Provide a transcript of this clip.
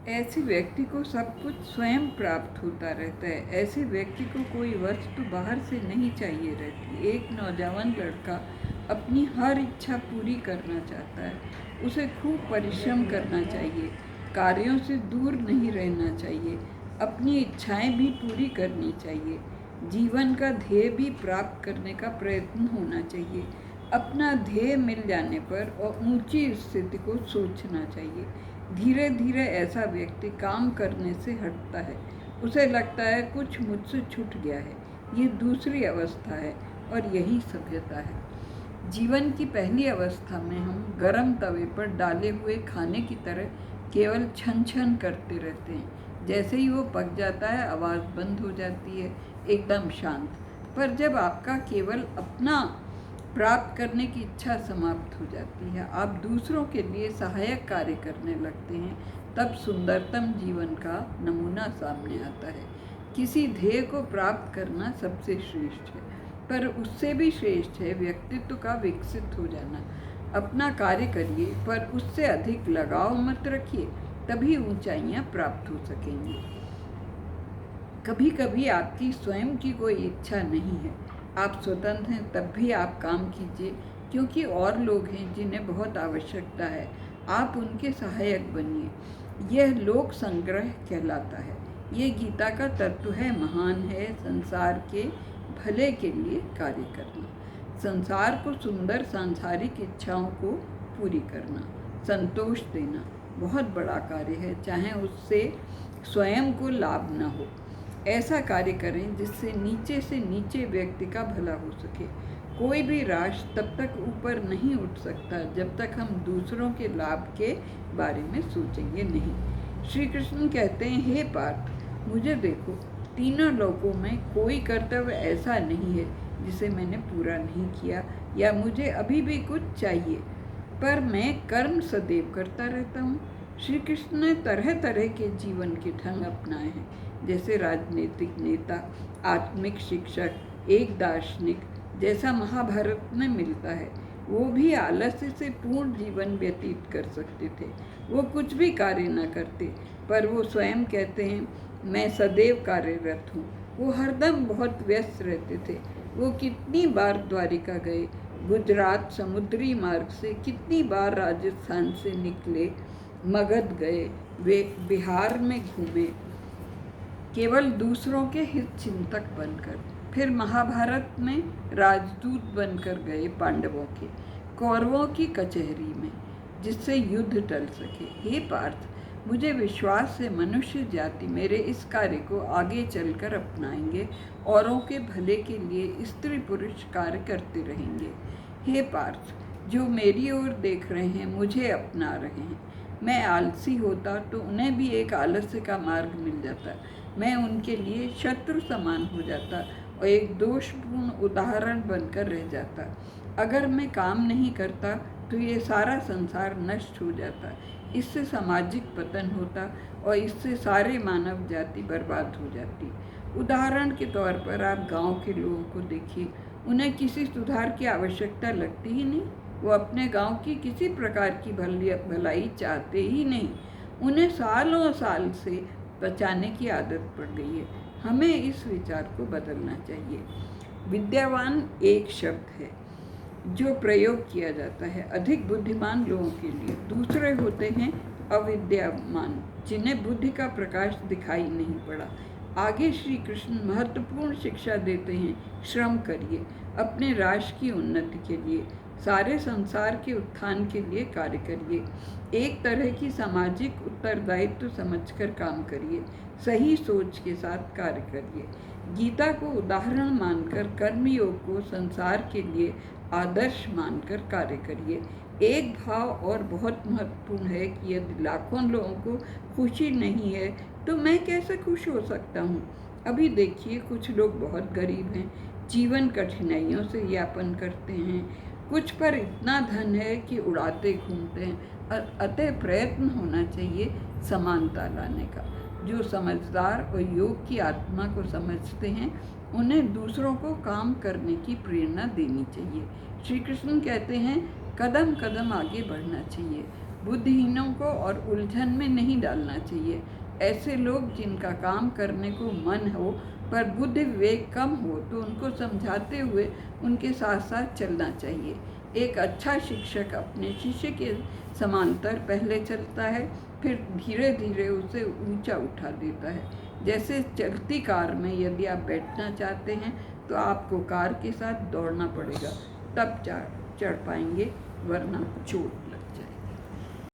ऐसे व्यक्ति को सब कुछ स्वयं प्राप्त होता रहता है। ऐसे व्यक्ति को कोई वस्तु बाहर से नहीं चाहिए रहती। एक नौजवान लड़का अपनी हर इच्छा पूरी करना चाहता है। उसे खूब परिश्रम करना चाहिए, कार्यों से दूर नहीं रहना चाहिए, अपनी इच्छाएं भी पूरी करनी चाहिए, जीवन का ध्येय भी प्राप्त करने का प्रयत्न होना चाहिए। अपना ध्येय मिल जाने पर और ऊंची स्थिति को सोचना चाहिए। धीरे धीरे ऐसा व्यक्ति काम करने से हटता है। उसे लगता है कुछ मुझसे छूट गया है। ये दूसरी अवस्था है और यही सभ्यता है। जीवन की पहली अवस्था में हम गर्म तवे पर डाले हुए खाने की तरह केवल छन छन करते रहते हैं। जैसे ही वो पक जाता है आवाज़ बंद हो जाती है, एकदम शांत। पर जब आपका केवल अपना प्राप्त करने की इच्छा समाप्त हो जाती है, आप दूसरों के लिए सहायक कार्य करने लगते हैं, तब सुंदरतम जीवन का नमूना सामने आता है। किसी ध्येय को प्राप्त करना सबसे श्रेष्ठ है, पर उससे भी श्रेष्ठ है व्यक्तित्व का विकसित हो जाना। अपना कार्य करिए, पर उससे अधिक लगाव मत रखिए, तभी ऊंचाइयां प्राप्त हो सकेंगी। कभी कभी आपकी स्वयं की कोई इच्छा नहीं है, आप स्वतंत्र हैं, तब भी आप काम कीजिए, क्योंकि और लोग हैं जिन्हें बहुत आवश्यकता है। आप उनके सहायक बनिए। यह लोक संग्रह कहलाता है। ये गीता का तत्व है। महान है संसार के भले के लिए कार्य करना, संसार को सुंदर सांसारिक इच्छाओं को पूरी करना, संतोष देना बहुत बड़ा कार्य है, चाहे उससे स्वयं को लाभ न हो। ऐसा कार्य करें जिससे नीचे से नीचे व्यक्ति का भला हो सके। कोई भी राष्ट्र तब तक ऊपर नहीं उठ सकता जब तक हम दूसरों के लाभ के बारे में सोचेंगे नहीं। श्री कृष्ण कहते हैं, हे पार्थ, मुझे देखो, तीनों लोकों में कोई कर्तव्य ऐसा नहीं है जिसे मैंने पूरा नहीं किया या मुझे अभी भी कुछ चाहिए, पर मैं कर्म सदैव करता रहता हूँ। श्री कृष्ण ने तरह तरह के जीवन के ढंग अपनाए हैं, जैसे राजनीतिक नेता, आत्मिक शिक्षक, एक दार्शनिक, जैसा महाभारत में मिलता है। वो भी आलस्य से पूर्ण जीवन व्यतीत कर सकते थे। वो कुछ भी कार्य न करते, पर वो स्वयं कहते हैं, मैं सदैव कार्यरत हूँ। वो हरदम बहुत व्यस्त रहते थे। वो कितनी बार द्वारिका गए, गुजरात समुद्री मार्ग से कितनी बार राजस्थान से निकले, मगध गए, वे बिहार में घूमे, केवल दूसरों के हित चिंतक बनकर। फिर महाभारत में राजदूत बनकर गए पांडवों के, कौरवों की कचहरी में, जिससे युद्ध टल सके। हे पार्थ, मुझे विश्वास है मनुष्य जाति मेरे इस कार्य को आगे चलकर अपनाएंगे, औरों के भले के लिए स्त्री पुरुष कार्य करते रहेंगे। हे पार्थ, जो मेरी ओर देख रहे हैं मुझे अपना रहे हैं। मैं आलसी होता तो उन्हें भी एक आलस्य का मार्ग मिल जाता। मैं उनके लिए शत्रु समान हो जाता और एक दोषपूर्ण उदाहरण बनकर रह जाता। अगर मैं काम नहीं करता तो ये सारा संसार नष्ट हो जाता। इससे सामाजिक पतन होता और इससे सारे मानव जाति बर्बाद हो जाती। उदाहरण के तौर पर आप गांव के लोगों को देखिए, उन्हें किसी सुधार की आवश्यकता लगती ही नहीं। वो अपने गांव की किसी प्रकार की भलाई चाहते ही नहीं। उन्हें सालों साल से बचाने की आदत पड़ गई है। हमें इस विचार को बदलना चाहिए। विद्यावान एक शब्द है जो प्रयोग किया जाता है अधिक बुद्धिमान लोगों के लिए। दूसरे होते हैं अविद्यामान, जिन्हें बुद्धि का प्रकाश दिखाई नहीं पड़ा। आगे श्री कृष्ण महत्वपूर्ण शिक्षा देते हैं, श्रम करिए, अपने राष्ट्र की उन्नति के लिए, सारे संसार के उत्थान के लिए कार्य करिए। एक तरह की सामाजिक उत्तरदायित्व समझकर काम करिए, सही सोच के साथ कार्य करिए। गीता को उदाहरण मानकर कर्मयोग को संसार के लिए आदर्श मानकर कार्य करिए। एक भाव और बहुत महत्वपूर्ण है कि यदि लाखों लोगों को खुशी नहीं है तो मैं कैसे खुश हो सकता हूँ। अभी देखिए, कुछ लोग बहुत गरीब हैं, जीवन कठिनाइयों से यापन करते हैं। कुछ पर इतना धन है कि उड़ाते घूमते हैं। अतः प्रयत्न होना चाहिए समानता लाने का। जो समझदार और योग की आत्मा को समझते हैं उन्हें दूसरों को काम करने की प्रेरणा देनी चाहिए। श्री कृष्ण कहते हैं, कदम कदम आगे बढ़ना चाहिए, बुद्धिहीनों को और उलझन में नहीं डालना चाहिए। ऐसे लोग जिनका काम करने को मन हो पर बुद्धि विवेक कम हो तो उनको समझाते हुए उनके साथ साथ चलना चाहिए। एक अच्छा शिक्षक अपने शिष्य के समांतर पहले चलता है, फिर धीरे धीरे उसे ऊंचा उठा देता है। जैसे चलती कार में यदि आप बैठना चाहते हैं तो आपको कार के साथ दौड़ना पड़ेगा, तब चढ़ पाएंगे, वरना चोट